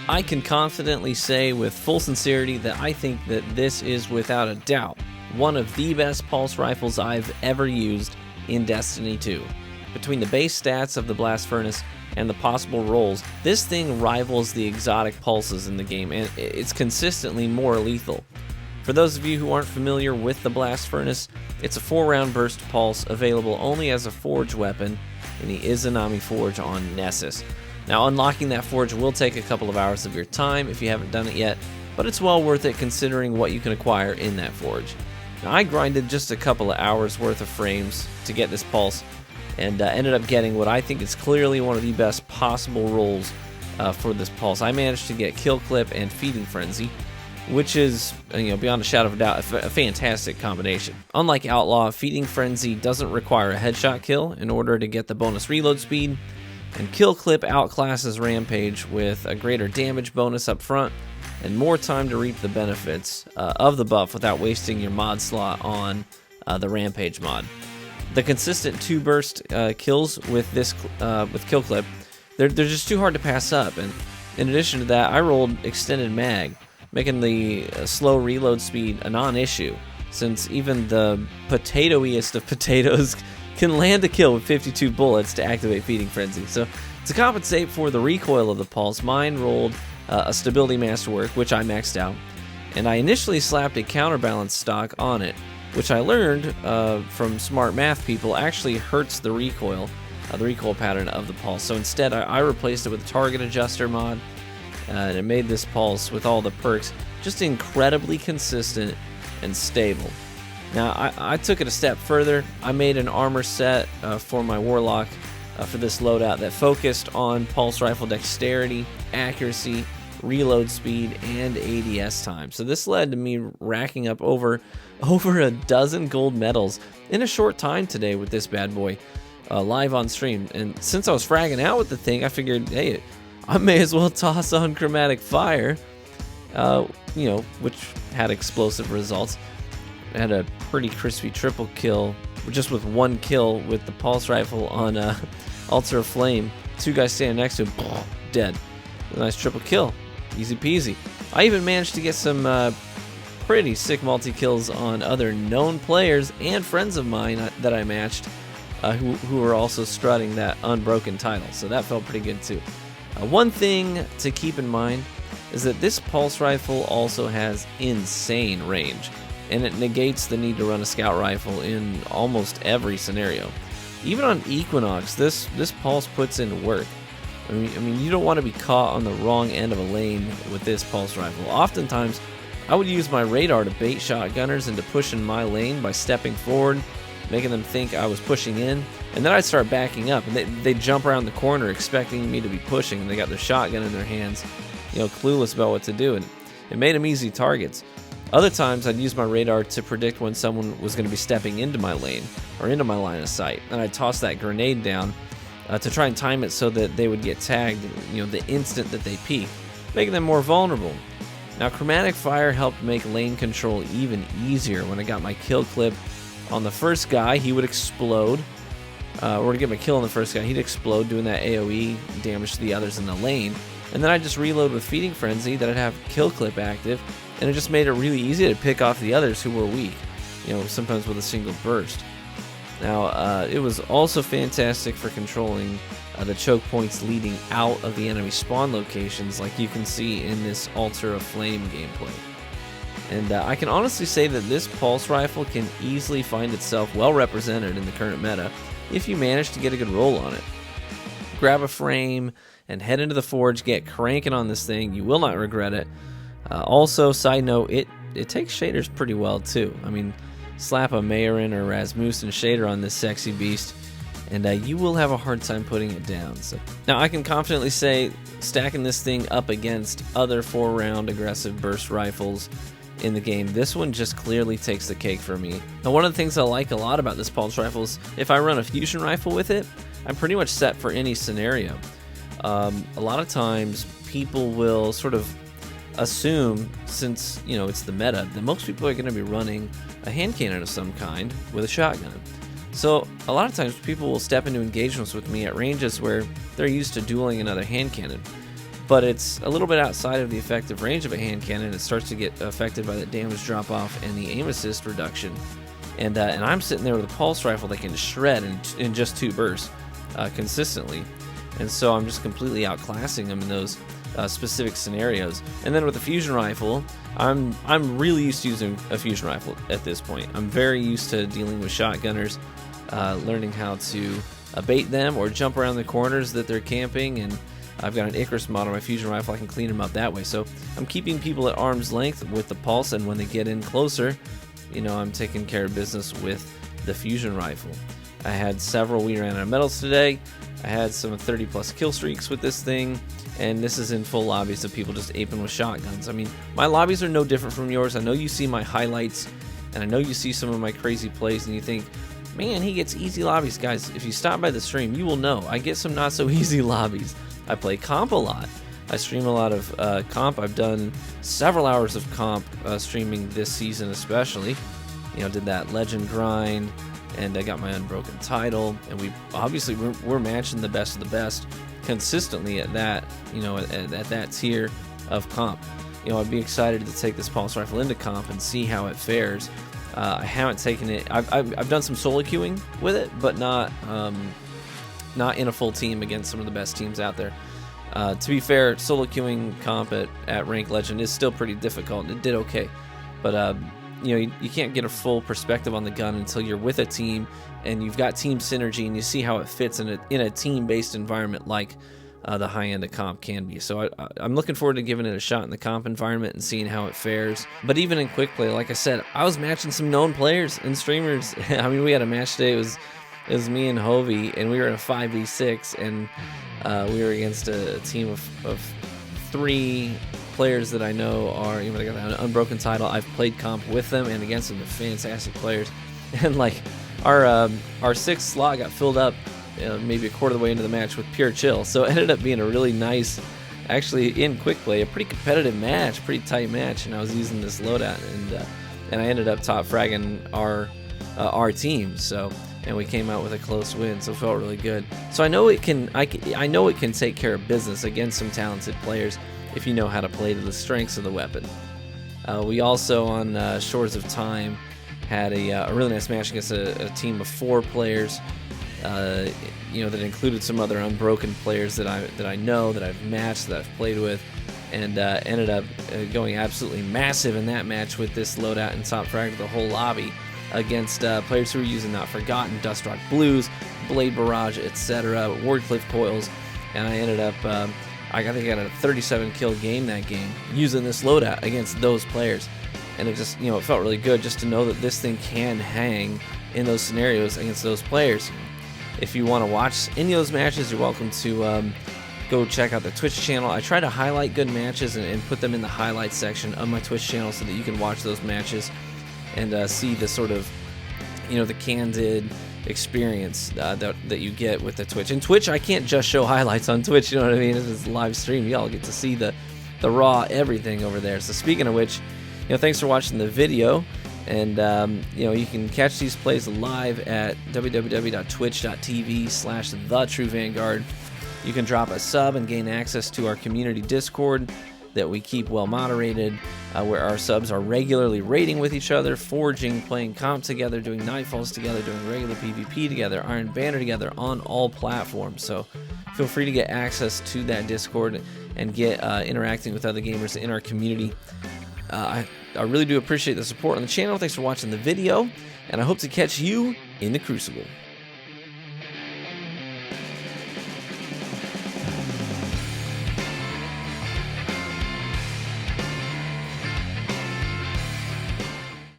I can confidently say with full sincerity that I think that this is without a doubt one of the best pulse rifles I've ever used in Destiny 2. Between the base stats of the Blast Furnace and the possible rolls, this thing rivals the exotic pulses in the game, and it's consistently more lethal. For those of you who aren't familiar with the Blast Furnace, it's a 4-round burst pulse available only as a forge weapon in the Izanami forge on Nessus. Now, unlocking that forge will take a couple of hours of your time if you haven't done it yet, but it's well worth it considering what you can acquire in that forge. Now, I grinded just a couple of hours worth of frames to get this pulse, and ended up getting what I think is clearly one of the best possible rolls for this pulse. I managed to get Kill Clip and Feeding Frenzy, which is, beyond a shadow of a doubt, a fantastic combination. Unlike Outlaw, Feeding Frenzy doesn't require a headshot kill in order to get the bonus reload speed, and Kill Clip outclasses Rampage with a greater damage bonus up front and more time to reap the benefits of the buff without wasting your mod slot on the Rampage mod. The consistent 2-burst kills with this with Kill Clip, they're just too hard to pass up, and in addition to that, I rolled Extended Mag, making the slow reload speed a non-issue, since even the potatoiest of potatoes can land a kill with 52 bullets to activate Feeding Frenzy. So to compensate for the recoil of the pulse, mine rolled a Stability Masterwork, which I maxed out, and I initially slapped a counterbalance stock on it, which I learned from smart math people actually hurts the recoil pattern of the pulse. So instead, I replaced it with a target adjuster mod, and it made this pulse with all the perks just incredibly consistent and stable. Now, I took it a step further. I made an armor set for my Warlock for this loadout that focused on pulse rifle dexterity, accuracy, reload speed, and ADS time. So this led to me racking up over a dozen gold medals in a short time today with this bad boy live on stream. And since I was fragging out with the thing, I figured, hey, I may as well toss on Chromatic Fire, which had explosive results. I had a pretty crispy triple kill, just with one kill with the pulse rifle on Ultra Flame. 2 guys standing next to him, dead. A nice triple kill, easy peasy. I even managed to get some pretty sick multi-kills on other known players and friends of mine that I matched, who were also strutting that unbroken title, so that felt pretty good too. One thing to keep in mind is that this pulse rifle also has insane range, and it negates the need to run a scout rifle in almost every scenario. Even on Equinox, this pulse puts in work. I mean, you don't want to be caught on the wrong end of a lane with this pulse rifle. Oftentimes, I would use my radar to bait shotgunners into pushing my lane by stepping forward, making them think I was pushing in, and then I'd start backing up, and they'd jump around the corner expecting me to be pushing, and they got their shotgun in their hands, clueless about what to do, and it made them easy targets. Other times, I'd use my radar to predict when someone was going to be stepping into my lane or into my line of sight, and I'd toss that grenade down to try and time it so that they would get tagged, the instant that they peek, making them more vulnerable. Now, Chromatic Fire helped make lane control even easier. When I got my kill clip on the first guy, he would explode. Or to get my kill on the first guy, he'd explode, doing that AoE damage to the others in the lane. And then I'd just reload with Feeding Frenzy, that I'd have kill clip active, and it just made it really easy to pick off the others who were weak, sometimes with a single burst. Now, it was also fantastic for controlling the choke points leading out of the enemy spawn locations, like you can see in this Altar of Flame gameplay. And I can honestly say that this pulse rifle can easily find itself well represented in the current meta if you manage to get a good roll on it. Grab a frame and head into the forge, get cranking on this thing. You will not regret it. Also, side note, it takes shaders pretty well too. I mean, slap a Mayorin or Rasmussen shader on this sexy beast, and you will have a hard time putting it down. So now I can confidently say, stacking this thing up against other 4-round aggressive burst rifles in the game, this one just clearly takes the cake for me. Now, one of the things I like a lot about this pulse rifle is if I run a fusion rifle with it, I'm pretty much set for any scenario. A lot of times people will sort of assume, since it's the meta, that most people are going to be running a hand cannon of some kind with a shotgun. So a lot of times people will step into engagements with me at ranges where they're used to dueling another hand cannon. but it's a little bit outside of the effective range of a hand cannon. It starts to get affected by the damage drop off and the aim assist reduction. And I'm sitting there with a pulse rifle that can shred in just 2 bursts consistently. And so I'm just completely outclassing them in those specific scenarios. And then with the fusion rifle, I'm really used to using a fusion rifle at this point. I'm very used to dealing with shotgunners, learning how to bait them or jump around the corners that they're camping, and I've got an Icarus mod on my fusion rifle. I can clean them up that way. So I'm keeping people at arm's length with the pulse, and when they get in closer, you know, I'm taking care of business with the fusion rifle. I had several. We ran out of medals today. I had some 30+ kill streaks with this thing, and this is in full lobbies of people just aping with shotguns. I mean, my lobbies are no different from yours. I know you see my highlights, and I know you see some of my crazy plays, and you think, man, he gets easy lobbies. Guys, if you stop by the stream, you will know I get some not so easy lobbies. I play comp a lot. I stream a lot of comp. I've done several hours of comp streaming this season especially. You know, did that legend grind, and I got my unbroken title, and we're matching the best of the best consistently at that, you know, at that tier of comp. You know, I'd be excited to take this pulse rifle into comp and see how it fares. I haven't taken it. I've done some solo queuing with it, but not in a full team against some of the best teams out there. To be fair, solo queuing comp at rank legend is still pretty difficult. It did okay, but you know, you can't get a full perspective on the gun until you're with a team and you've got team synergy and you see how it fits in a team-based environment like the high end of comp can be. So I'm looking forward to giving it a shot in the comp environment and seeing how it fares. But even in quick play, like I said, I was matching some known players and streamers. I mean, we had a match today. It was me and Hovey, and we were in a 5v6, and we were against a team of 3 players that I know are, you know, they got an unbroken title. I've played comp with them and against them. They're fantastic players. And like our 6th slot got filled up maybe a quarter of the way into the match with pure chill. So it ended up being a really nice, actually in quick play, a pretty competitive match, pretty tight match. And I was using this loadout, and I ended up top fragging our team. So, and we came out with a close win, so it felt really good. So I know it can take care of business against some talented players if you know how to play to the strengths of the weapon. We also on Shores of Time had a really nice match against a team of 4 players. You know, that included some other unbroken players that I know, that I've matched, that I've played with, and ended up going absolutely massive in that match with this loadout and top frag the whole lobby against players who were using Not Forgotten, Dustrock Blues, Blade Barrage, etc., Wardcliff Coils, and I ended up, I think I got a 37 kill game that game using this loadout against those players. And it just, you know, it felt really good just to know that this thing can hang in those scenarios against those players. If you want to watch any of those matches, you're welcome to go check out the Twitch channel. I try to highlight good matches and put them in the highlights section of my Twitch channel so that you can watch those matches and see the sort of, you know, the candid experience that you get with the Twitch. And Twitch, I can't just show highlights on Twitch, you know what I mean? It's a live stream. Y'all get to see the raw everything over there. So speaking of which, you know, thanks for watching the video. And, you know, you can catch these plays live at www.twitch.tv/thetruevanguard. You can drop a sub and gain access to our community Discord that we keep well moderated, where our subs are regularly raiding with each other, forging, playing comp together, doing nightfalls together, doing regular PvP together, Iron Banner together on all platforms. So feel free to get access to that Discord and get interacting with other gamers in our community. I really do appreciate the support on the channel. Thanks for watching the video, and I hope to catch you in the Crucible.